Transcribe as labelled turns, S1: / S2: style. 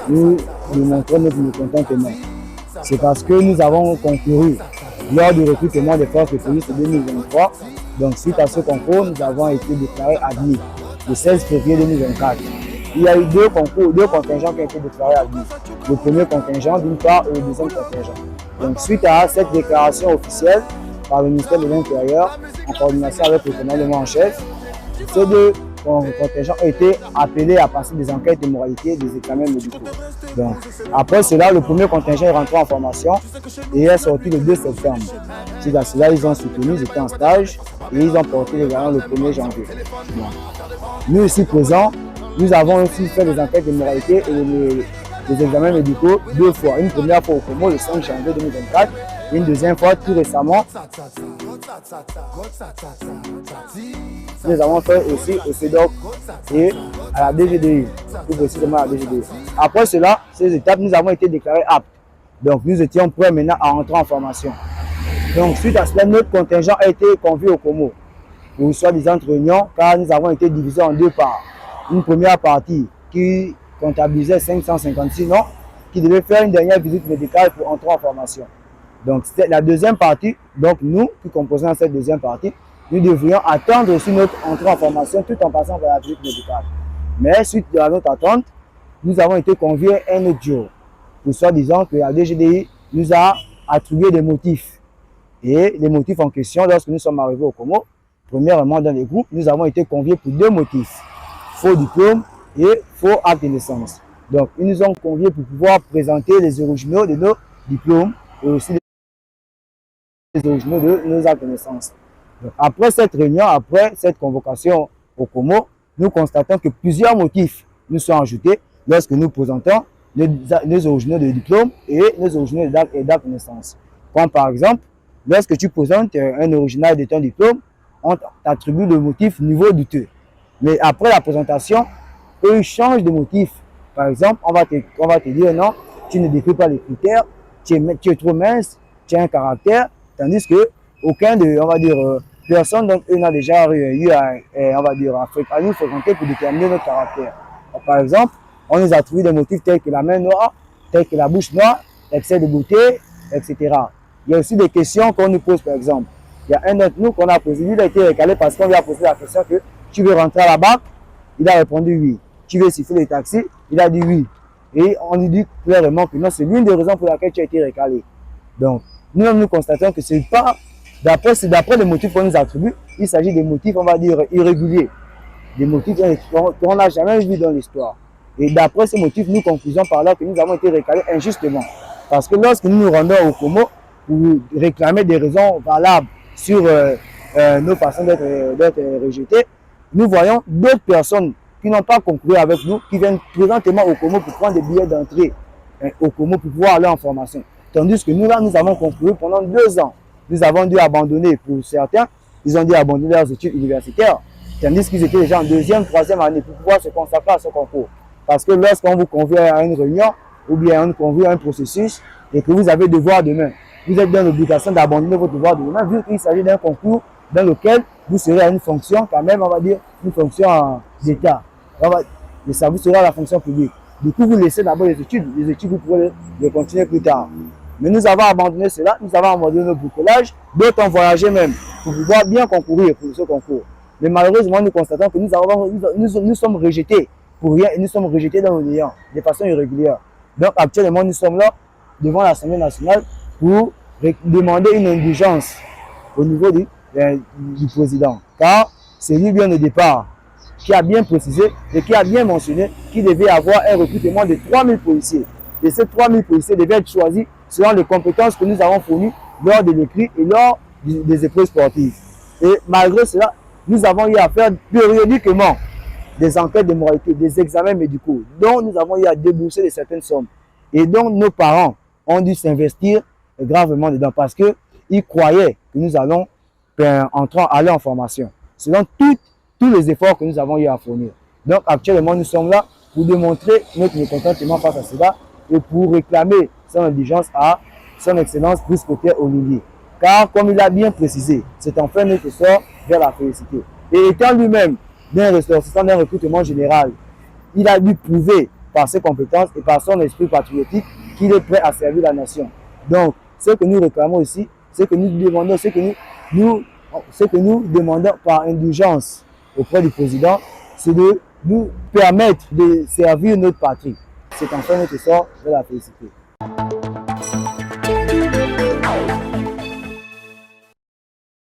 S1: nous démontrons notre mécontentement. C'est parce que nous avons concouru lors du recrutement des forces de police de 2023. Donc, suite à ce concours, nous avons été déclarés admis le 16 février 2024. Il y a eu deux contingents qui ont été déclarés admis. Le premier contingent d'une part et le deuxième contingent. Donc, suite à cette déclaration officielle par le ministère de l'Intérieur, en coordination avec le commandement en chef, ces deux contingents ont été appelés à passer des enquêtes de moralité des examens médicaux. Donc, après cela, le premier contingent est rentré en formation et est sorti le 2 septembre. Suite à cela, ils ont soutenu, ils étaient en stage et ils ont porté l'examen le 1er janvier. Donc, nous ici présents, nous avons aussi fait des enquêtes de moralité et des examens médicaux deux fois. Une première fois au Congo le 5 janvier 2024 et une deuxième fois tout récemment. Nous avons fait aussi au CEDOC et à la DGDI, plus précisément à la DGDI. Après cela, ces étapes, nous avons été déclarés aptes. Donc nous étions prêts maintenant à entrer en formation. Donc suite à cela, notre contingent a été convié au Congo pour soi-disant réunion, car nous avons été divisés en deux parts. Une première partie qui comptabilisait 556 noms, qui devait faire une dernière visite médicale pour entrer en formation. Donc la deuxième partie, donc nous qui composons cette deuxième partie, nous devrions attendre aussi notre entrée en formation tout en passant par la visite médicale. Mais suite à notre attente, nous avons été conviés un autre jour, pour soi-disant que la DGDI nous a attribué des motifs. Et les motifs en question, lorsque nous sommes arrivés au Congo, premièrement dans les groupes, nous avons été conviés pour deux motifs. Faux diplôme et faux acte de naissance. Donc, ils nous ont conviés pour pouvoir présenter les originaux de nos diplômes et aussi les originaux de nos actes de naissance. Donc, après cette réunion, après cette convocation au Congo, nous constatons que plusieurs motifs nous sont ajoutés lorsque nous présentons nos originaux de diplôme et nos originaux d'actes de naissance. Comme par exemple, lorsque tu présentes un original de ton diplôme, on t'attribue le motif niveau douteux. Mais après la présentation, eux changent de motif. Par exemple, on va te dire non, tu ne décris pas les critères, tu es trop mince, tu as un caractère, tandis que aucun de, on va dire, personne d'entre eux n'a déjà eu à, on va dire, à nous fréquenter pour déterminer notre caractère. Donc, par exemple, on nous attribue des motifs tels que la main noire, tels que la bouche noire, excès de beauté, etc. Il y a aussi des questions qu'on nous pose, par exemple. Il y a un d'entre nous qu'on a posé, il a été recalé parce qu'on lui a posé la question que tu veux rentrer à la banque? Il a répondu oui. Tu veux siffler les taxis? Il a dit oui. Et on lui dit clairement que non, c'est l'une des raisons pour laquelle tu as été recalé. Donc, nous-mêmes, nous constatons que c'est pas, d'après les motifs qu'on nous attribue, il s'agit des motifs, on va dire, irréguliers. Des motifs qu'on n'a jamais vus dans l'histoire. Et d'après ces motifs, nous concluons par là que nous avons été recalés injustement. Parce que lorsque nous nous rendons au Congo pour réclamer des raisons valables sur nos façons d'être rejetés, nous voyons d'autres personnes qui n'ont pas conclu avec nous, qui viennent présentement au Congo pour prendre des billets d'entrée au Congo pour pouvoir aller en formation. Tandis que nous, là, nous avons conclu pendant 2 ans. Nous avons dû abandonner, pour certains, ils ont dû abandonner leurs études universitaires, tandis qu'ils étaient déjà en 2e, 3e année pour pouvoir se consacrer à ce concours. Parce que lorsqu'on vous convie à une réunion, ou bien on vous convie à un processus, et que vous avez devoir demain, vous êtes dans l'obligation d'abandonner votre devoir demain, vu qu'il s'agit d'un concours dans lequel vous serez à une fonction, quand même, on va dire, une fonction d'État. Et ça, vous serez à la fonction publique. Du coup, vous laissez d'abord les études vous pourrez les continuer plus tard. Mais nous avons abandonné cela, nous avons abandonné notre bricolage, d'autres ont voyagé même pour pouvoir bien concourir pour ce concours. Mais malheureusement, nous constatons que nous sommes rejetés pour rien et nous sommes rejetés dans nos néants, de façon irrégulière. Donc actuellement, nous sommes là devant l'Assemblée nationale pour demander une indulgence au niveau du président. Car c'est lui bien au départ qui a bien précisé et qui a bien mentionné qu'il devait avoir un recrutement de 3000 policiers. Et ces 3000 policiers devaient être choisis selon les compétences que nous avons fournies lors de l'écrit et lors des épreuves sportives. Et malgré cela, nous avons eu à faire périodiquement des enquêtes de moralité, des examens médicaux, dont nous avons eu à débourser de certaines sommes et dont nos parents ont dû s'investir gravement dedans parce qu'ils croyaient que nous allons aller en formation, selon tous les efforts que nous avons eu à fournir. Donc actuellement, nous sommes là pour démontrer notre mécontentement face à cela et pour réclamer son indulgence à son Excellence Brice-Clotaire Ollivier. Car comme il a bien précisé, c'est enfin notre sort vers la félicité. Et étant lui-même d'un ressortissant d'un recrutement général, il a dû prouver par ses compétences et par son esprit patriotique qu'il est prêt à servir la nation. Donc, ce que nous réclamons ici, ce que nous demandons, ce que nous demandons par indulgence auprès du président, c'est de nous permettre de servir notre patrie. C'est enfin notre sort, je vais la féliciter.